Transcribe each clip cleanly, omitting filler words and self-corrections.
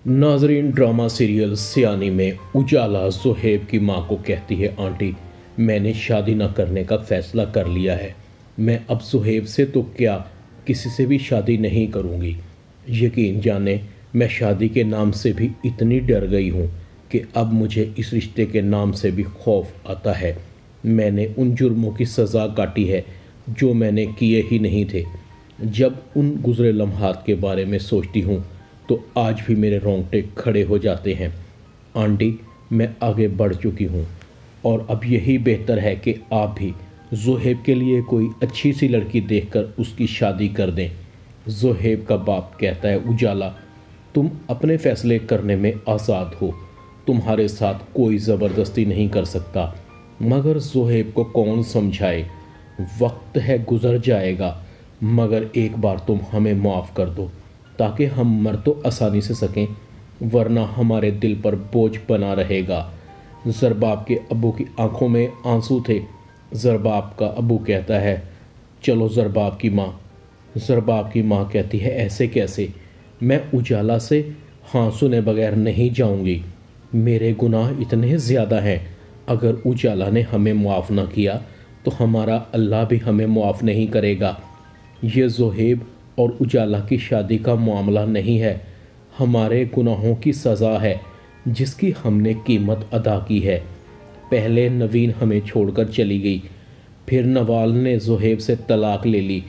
नाजरीन, drama serial सियानी में उजाला ज़ुहैब की मां को कहती है, आंटी मैंने शादी न करने का फ़ैसला कर लिया है। मैं अब ज़ुहैब से तो क्या किसी से भी शादी नहीं करूंगी। यकीन जाने मैं शादी के नाम से भी इतनी डर गई हूँ कि अब मुझे इस रिश्ते के नाम से भी खौफ आता है। मैंने उन जुर्मों की सज़ा काटी है जो मैंने किए ही नहीं थे। जब उन गुज़रे लम्हात के बारे में सोचती हूँ तो आज भी मेरे रोंगटे खड़े हो जाते हैं। आंटी, मैं आगे बढ़ चुकी हूँ और अब यही बेहतर है कि आप भी ज़ुहैब के लिए कोई अच्छी सी लड़की देखकर उसकी शादी कर दें। ज़ुहैब का बाप कहता है, उजाला तुम अपने फ़ैसले करने में आज़ाद हो, तुम्हारे साथ कोई ज़बरदस्ती नहीं कर सकता। मगर ज़ुहैब को कौन समझाए, वक्त है गुज़र जाएगा, मगर एक बार तुम हमें माफ़ कर दो ताकि हम मर तो आसानी से सकें, वरना हमारे दिल पर बोझ बना रहेगा। ज़रबाब के अब्बू की आंखों में आंसू थे। ज़रबाब का अब्बू कहता है, चलो ज़रबाब की माँ। ज़रबाब की माँ कहती है, ऐसे कैसे, मैं उजाला से हाँ सुने बगैर नहीं जाऊंगी। मेरे गुनाह इतने ज़्यादा हैं, अगर उजाला ने हमें मुआफ़ ना किया तो हमारा अल्लाह भी हमें मुआफ़ नहीं करेगा। ये ज़ुहैब और उजाला की शादी का मामला नहीं है, हमारे गुनाहों की सज़ा है जिसकी हमने कीमत अदा की है। पहले नवीन हमें छोड़कर चली गई, फिर नवाल ने ज़ुहैब से तलाक ले ली।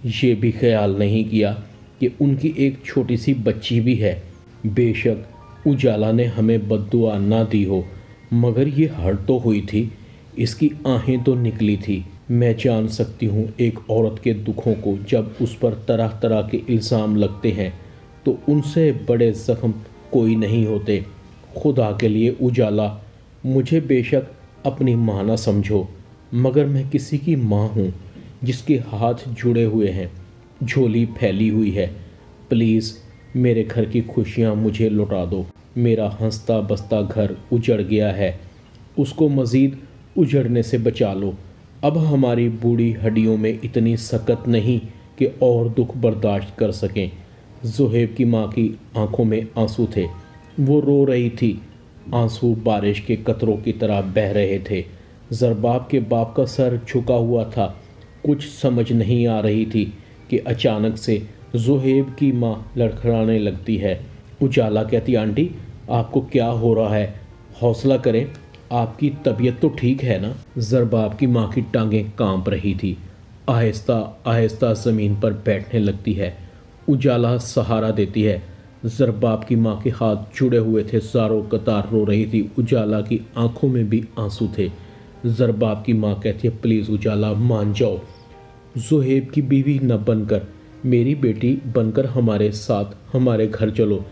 ये भी ख्याल नहीं किया कि उनकी एक छोटी सी बच्ची भी है। बेशक उजाला ने हमें बद्दुआ ना दी हो, मगर ये हर्ट तो हुई थी, इसकी आहें तो निकली थी। मैं जान सकती हूँ एक औरत के दुखों को। जब उस पर तरह तरह के इल्ज़ाम लगते हैं तो उनसे बड़े ज़ख्म कोई नहीं होते। खुदा के लिए उजाला, मुझे बेशक अपनी माँ ना समझो, मगर मैं किसी की माँ हूँ जिसके हाथ जुड़े हुए हैं, झोली फैली हुई है। प्लीज़ मेरे घर की खुशियाँ मुझे लौटा दो। मेरा हंसता बसता घर उजड़ गया है, उसको मज़ीद उजड़ने से बचा लो। अब हमारी बूढ़ी हड्डियों में इतनी सकत नहीं कि और दुख बर्दाश्त कर सकें। ज़ुहैब की माँ की आंखों में आंसू थे, वो रो रही थी। आंसू बारिश के कतरों की तरह बह रहे थे। ज़रबाब के बाप का सर झुका हुआ था। कुछ समझ नहीं आ रही थी कि अचानक से ज़ुहैब की माँ लड़खड़ाने लगती है। उजाला कहती, आंटी आपको क्या हो रहा है, हौसला करें, आपकी तबीयत तो ठीक है ना। ज़रबाब की माँ की टांगें कांप रही थी। आहिस्ता आहिस्ता ज़मीन पर बैठने लगती है। उजाला सहारा देती है। ज़रबाब की माँ के हाथ जुड़े हुए थे, ज़ारों कतार रो रही थी। उजाला की आंखों में भी आंसू थे। ज़रबाब की माँ कहती है, प्लीज़ उजाला मान जाओ, ज़ुहैब की बीवी न बनकर मेरी बेटी बनकर हमारे साथ हमारे घर चलो।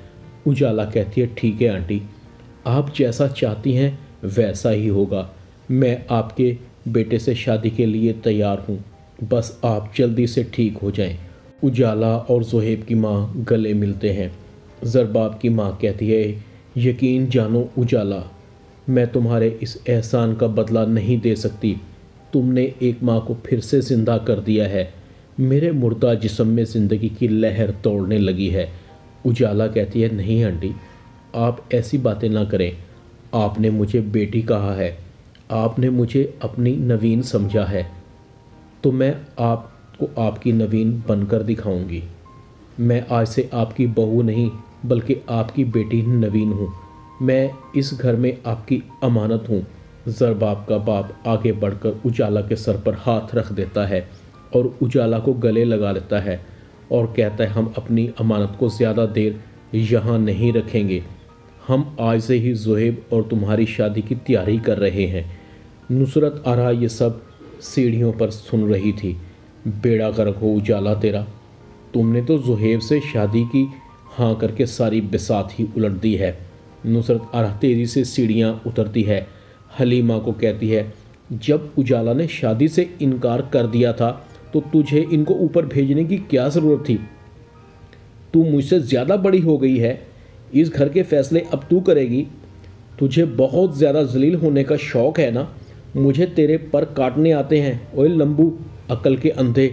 उजाला कहती है, ठीक है आंटी, आप जैसा चाहती हैं वैसा ही होगा। मैं आपके बेटे से शादी के लिए तैयार हूँ, बस आप जल्दी से ठीक हो जाएं। उजाला और ज़ुहैब की माँ गले मिलते हैं। ज़रबाब की माँ कहती है, यकीन जानो उजाला, मैं तुम्हारे इस एहसान का बदला नहीं दे सकती। तुमने एक माँ को फिर से ज़िंदा कर दिया है। मेरे मुर्दा जिस्म में ज़िंदगी की लहर दौड़ने लगी है। उजाला कहती है, नहीं आंटी, आप ऐसी बातें ना करें। आपने मुझे बेटी कहा है, आपने मुझे अपनी नवीन समझा है, तो मैं आपको आपकी नवीन बनकर दिखाऊंगी। मैं आज से आपकी बहू नहीं बल्कि आपकी बेटी नवीन हूँ। मैं इस घर में आपकी अमानत हूँ। ज़रबाब का बाप आगे बढ़कर उजाला के सर पर हाथ रख देता है और उजाला को गले लगा लेता है और कहता है, हम अपनी अमानत को ज़्यादा देर यहाँ नहीं रखेंगे। हम आज से ही ज़ुहैब और तुम्हारी शादी की तैयारी कर रहे हैं। नुसरत आरा ये सब सीढ़ियों पर सुन रही थी। बेड़ा गर्क हो उजाला तेरा, तुमने तो ज़ुहैब से शादी की हाँ करके सारी बिसात ही उलट दी है। नुसरत आरा तेज़ी से सीढ़ियाँ उतरती है। हलीमा को कहती है, जब उजाला ने शादी से इनकार कर दिया था तो तुझे इनको ऊपर भेजने की क्या ज़रूरत थी। तू मुझसे ज़्यादा बड़ी हो गई है, इस घर के फैसले अब तू करेगी। तुझे बहुत ज़्यादा जलील होने का शौक़ है ना, मुझे तेरे पर काटने आते हैं। ओए लंबू अक्ल के अंधे,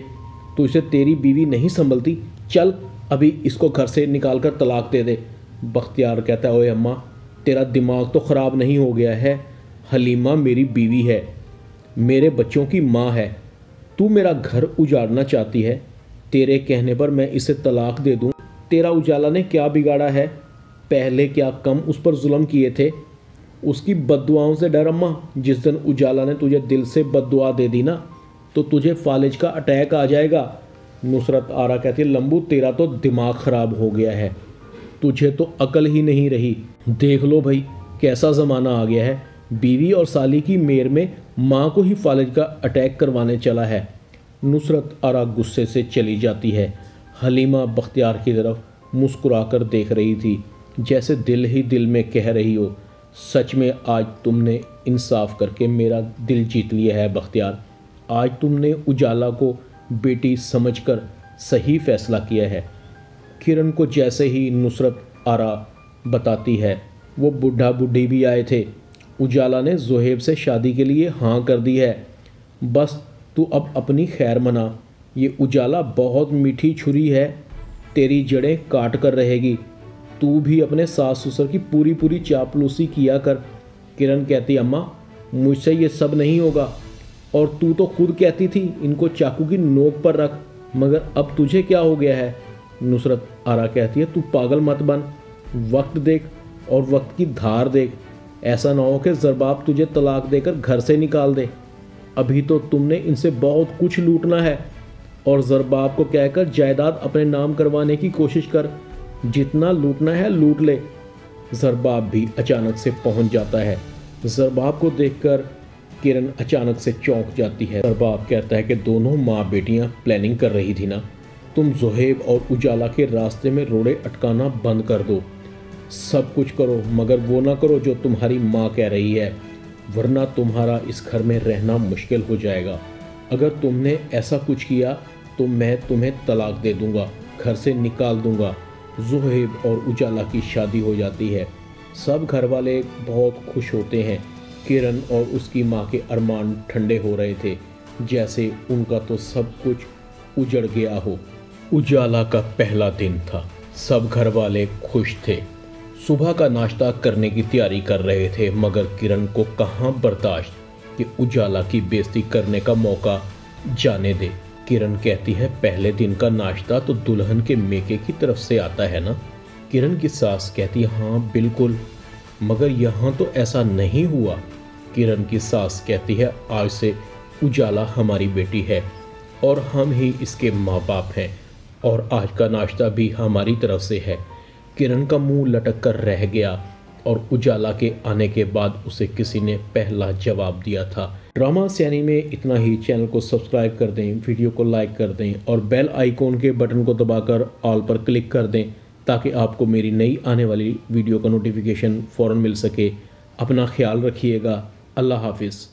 तू इसे तेरी बीवी नहीं संभलती। चल अभी इसको घर से निकाल कर तलाक दे दे, बख्तियार कहता है, ओए अम्मा, तेरा दिमाग तो ख़राब नहीं हो गया है? हलीमा मेरी बीवी है, मेरे बच्चों की माँ है। तू मेरा घर उजाड़ना चाहती है? तेरे कहने पर मैं इसे तलाक दे दूँ? तेरा उजाला ने क्या बिगाड़ा है? पहले क्या कम उस पर जुल्म किए थे? उसकी बद्दुआओं से डर अम्मा। जिस दिन उजाला ने तुझे दिल से बद्दुआ दे दी ना, तो तुझे फालिज का अटैक आ जाएगा। नुसरत आरा कहती है, लंबू तेरा तो दिमाग ख़राब हो गया है, तुझे तो अकल ही नहीं रही। देख लो भाई कैसा ज़माना आ गया है, बीवी और साली की मेर में माँ को ही फालिज का अटैक करवाने चला है। नुसरत आरा गुस्से से चली जाती है। हलीमा बख्तियार की तरफ मुस्कुराकर देख रही थी, जैसे दिल ही दिल में कह रही हो, सच में आज तुमने इंसाफ करके मेरा दिल जीत लिया है बख्तियार। आज तुमने उजाला को बेटी समझकर सही फैसला किया है। किरण को जैसे ही नुसरत आरा बताती है, वो बूढ़ा बूढ़ी भी आए थे। उजाला ने ज़ुहैब से शादी के लिए हाँ कर दी है। बस तू अब अपनी खैर मना। ये उजाला बहुत मीठी छुरी है, तेरी जड़ें काट कर रहेगी। तू भी अपने सास ससुर की पूरी पूरी चापलूसी किया कर। किरण कहती, अम्मा मुझसे ये सब नहीं होगा, और तू तो खुद कहती थी इनको चाकू की नोक पर रख, मगर अब तुझे क्या हो गया है? नुसरत आरा कहती है, तू पागल मत बन, वक्त देख और वक्त की धार देख। ऐसा ना हो कि ज़रबाब तुझे तलाक देकर घर से निकाल दे। अभी तो तुमने इनसे बहुत कुछ लूटना है, और ज़रबाब को कहकर जायदाद अपने नाम करवाने की कोशिश कर। जितना लूटना है लूट ले। ज़रबाब भी अचानक से पहुंच जाता है। ज़रबाब को देखकर किरण अचानक से चौंक जाती है। ज़रबाब कहता है कि दोनों माँ बेटियाँ प्लानिंग कर रही थी ना, तुम ज़ुहैब और उजाला के रास्ते में रोड़े अटकाना बंद कर दो। सब कुछ करो, मगर वो ना करो जो तुम्हारी माँ कह रही है, वरना तुम्हारा इस घर में रहना मुश्किल हो जाएगा। अगर तुमने ऐसा कुछ किया तो मैं तुम्हें तलाक दे दूँगा, घर से निकाल दूँगा। ज़ुहैब और उजाला की शादी हो जाती है। सब घर वाले बहुत खुश होते हैं। किरण और उसकी माँ के अरमान ठंडे हो रहे थे, जैसे उनका तो सब कुछ उजड़ गया हो। उजाला का पहला दिन था। सब घर वाले खुश थे। सुबह का नाश्ता करने की तैयारी कर रहे थे, मगर किरण को कहाँ बर्दाश्त कि उजाला की बेइज्जती करने का मौका जाने दे। किरण कहती है, पहले दिन का नाश्ता तो दुल्हन के मेके की तरफ से आता है ना? किरण की सास कहती है, हाँ बिल्कुल, मगर यहाँ तो ऐसा नहीं हुआ। किरण की सास कहती है, आज से उजाला हमारी बेटी है और हम ही इसके माँ बाप हैं, और आज का नाश्ता भी हमारी तरफ से है। किरण का मुंह लटक कर रह गया, और उजाला के आने के बाद उसे किसी ने पहला जवाब दिया था। ड्रामा सयानी में इतना ही। चैनल को सब्सक्राइब कर दें, वीडियो को लाइक कर दें, और बेल आइकॉन के बटन को दबाकर ऑल पर क्लिक कर दें, ताकि आपको मेरी नई आने वाली वीडियो का नोटिफिकेशन फ़ौरन मिल सके। अपना ख्याल रखिएगा। अल्लाह हाफिज़।